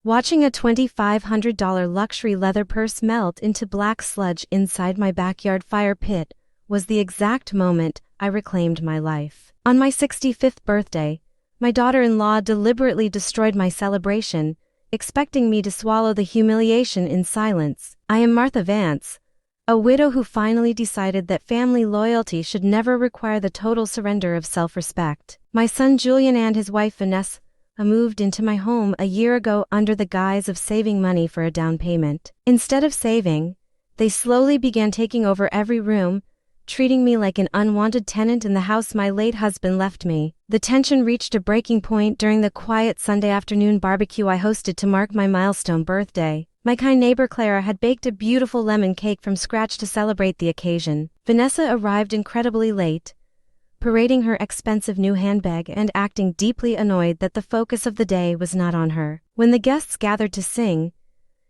Watching a $2,500 luxury leather purse melt into black sludge inside my backyard fire pit was the exact moment I reclaimed my life. On my 65th birthday, my daughter-in-law deliberately destroyed my celebration, expecting me to swallow the humiliation in silence. I am Martha Vance, a widow who finally decided that family loyalty should never require the total surrender of self-respect. My son Julian and his wife Vanessa moved into my home a year ago under the guise of saving money for a down payment. Instead of saving, they slowly began taking over every room, treating me like an unwanted tenant in the house my late husband left me. The tension reached a breaking point during the quiet Sunday afternoon barbecue I hosted to mark my milestone birthday. My kind neighbor Clara had baked a beautiful lemon cake from scratch to celebrate the occasion. Vanessa arrived incredibly late, parading her expensive new handbag and acting deeply annoyed that the focus of the day was not on her. When the guests gathered to sing,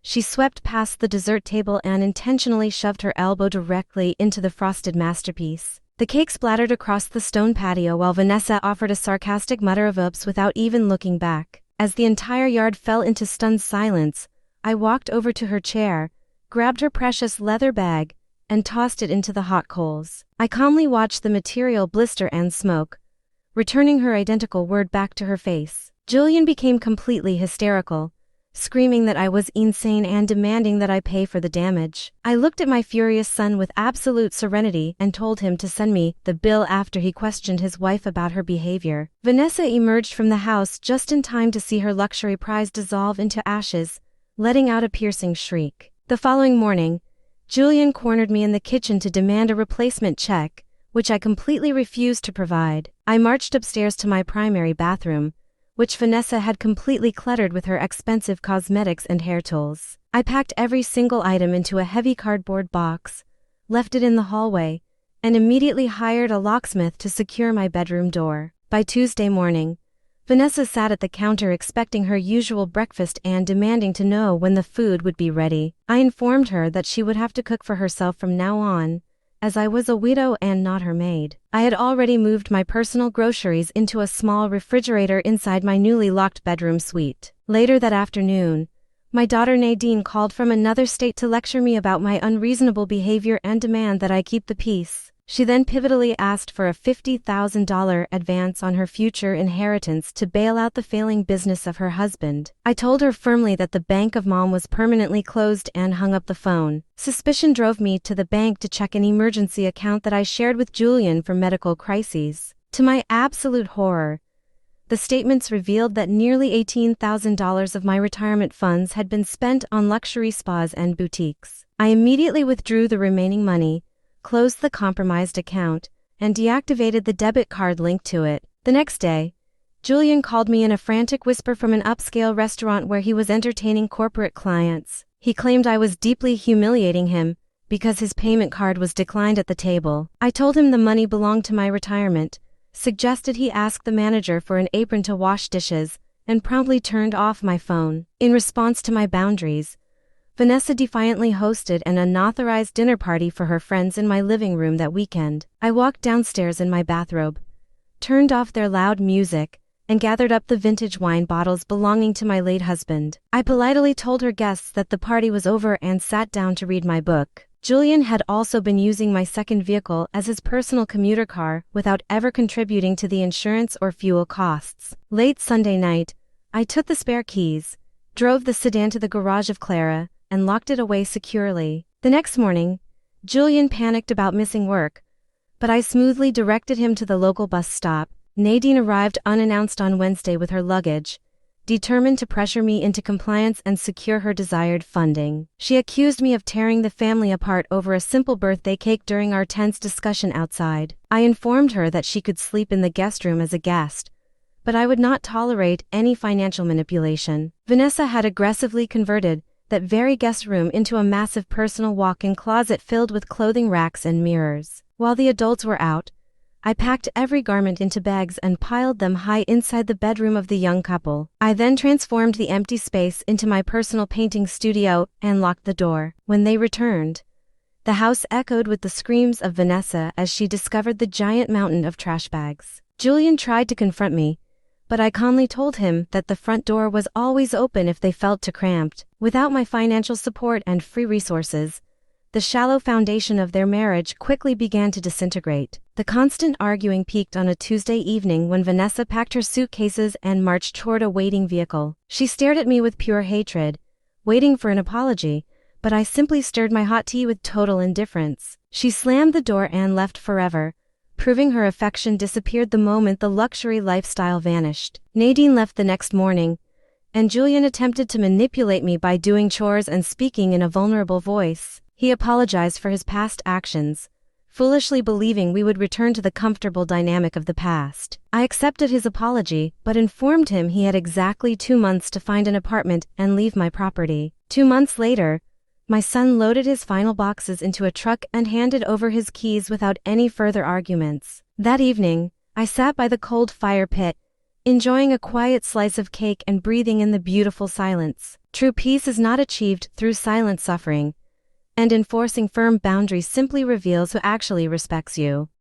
she swept past the dessert table and intentionally shoved her elbow directly into the frosted masterpiece. The cake splattered across the stone patio while Vanessa offered a sarcastic mutter of oops without even looking back. As the entire yard fell into stunned silence, I walked over to her chair, grabbed her precious leather bag, and tossed it into the hot coals. I calmly watched the material blister and smoke, returning her identical word back to her face. Julian became completely hysterical, screaming that I was insane and demanding that I pay for the damage. I looked at my furious son with absolute serenity and told him to send me the bill after he questioned his wife about her behavior. Vanessa emerged from the house just in time to see her luxury prize dissolve into ashes, letting out a piercing shriek. The following morning, Julian cornered me in the kitchen to demand a replacement check, which I completely refused to provide. I marched upstairs to my primary bathroom, which Vanessa had completely cluttered with her expensive cosmetics and hair tools. I packed every single item into a heavy cardboard box, left it in the hallway, and immediately hired a locksmith to secure my bedroom door. By Tuesday morning, Vanessa sat at the counter expecting her usual breakfast and demanding to know when the food would be ready. I informed her that she would have to cook for herself from now on, as I was a widow and not her maid. I had already moved my personal groceries into a small refrigerator inside my newly locked bedroom suite. Later that afternoon, my daughter Nadine called from another state to lecture me about my unreasonable behavior and demand that I keep the peace. She then pivotally asked for a $50,000 advance on her future inheritance to bail out the failing business of her husband. I told her firmly that the bank of Mom was permanently closed and hung up the phone. Suspicion drove me to the bank to check an emergency account that I shared with Julian for medical crises. To my absolute horror, the statements revealed that nearly $18,000 of my retirement funds had been spent on luxury spas and boutiques. I immediately withdrew the remaining money, closed the compromised account, and deactivated the debit card linked to it. The next day, Julian called me in a frantic whisper from an upscale restaurant where he was entertaining corporate clients. He claimed I was deeply humiliating him because his payment card was declined at the table. I told him the money belonged to my retirement, suggested he ask the manager for an apron to wash dishes, and promptly turned off my phone. In response to my boundaries, Vanessa defiantly hosted an unauthorized dinner party for her friends in my living room that weekend. I walked downstairs in my bathrobe, turned off their loud music, and gathered up the vintage wine bottles belonging to my late husband. I politely told her guests that the party was over and sat down to read my book. Julian had also been using my second vehicle as his personal commuter car without ever contributing to the insurance or fuel costs. Late Sunday night, I took the spare keys, drove the sedan to the garage of Clara, and locked it away securely. The next morning, Julian panicked about missing work, but I smoothly directed him to the local bus stop. Nadine arrived unannounced on Wednesday with her luggage, determined to pressure me into compliance and secure her desired funding. She accused me of tearing the family apart over a simple birthday cake during our tense discussion outside. I informed her that she could sleep in the guest room as a guest, but I would not tolerate any financial manipulation. Vanessa had aggressively converted that very guest room into a massive personal walk-in closet filled with clothing racks and mirrors. While the adults were out, I packed every garment into bags and piled them high inside the bedroom of the young couple. I then transformed the empty space into my personal painting studio and locked the door. When they returned, the house echoed with the screams of Vanessa as she discovered the giant mountain of trash bags. Julian tried to confront me, but I calmly told him that the front door was always open if they felt too cramped. Without my financial support and free resources, the shallow foundation of their marriage quickly began to disintegrate. The constant arguing peaked on a Tuesday evening when Vanessa packed her suitcases and marched toward a waiting vehicle. She stared at me with pure hatred, waiting for an apology, but I simply stirred my hot tea with total indifference. She slammed the door and left forever, proving her affection disappeared the moment the luxury lifestyle vanished. Nadine left the next morning, and Julian attempted to manipulate me by doing chores and speaking in a vulnerable voice. He apologized for his past actions, foolishly believing we would return to the comfortable dynamic of the past. I accepted his apology, but informed him he had exactly 2 months to find an apartment and leave my property. 2 months later, my son loaded his final boxes into a truck and handed over his keys without any further arguments. That evening, I sat by the cold fire pit, enjoying a quiet slice of cake and breathing in the beautiful silence. True peace is not achieved through silent suffering, and enforcing firm boundaries simply reveals who actually respects you.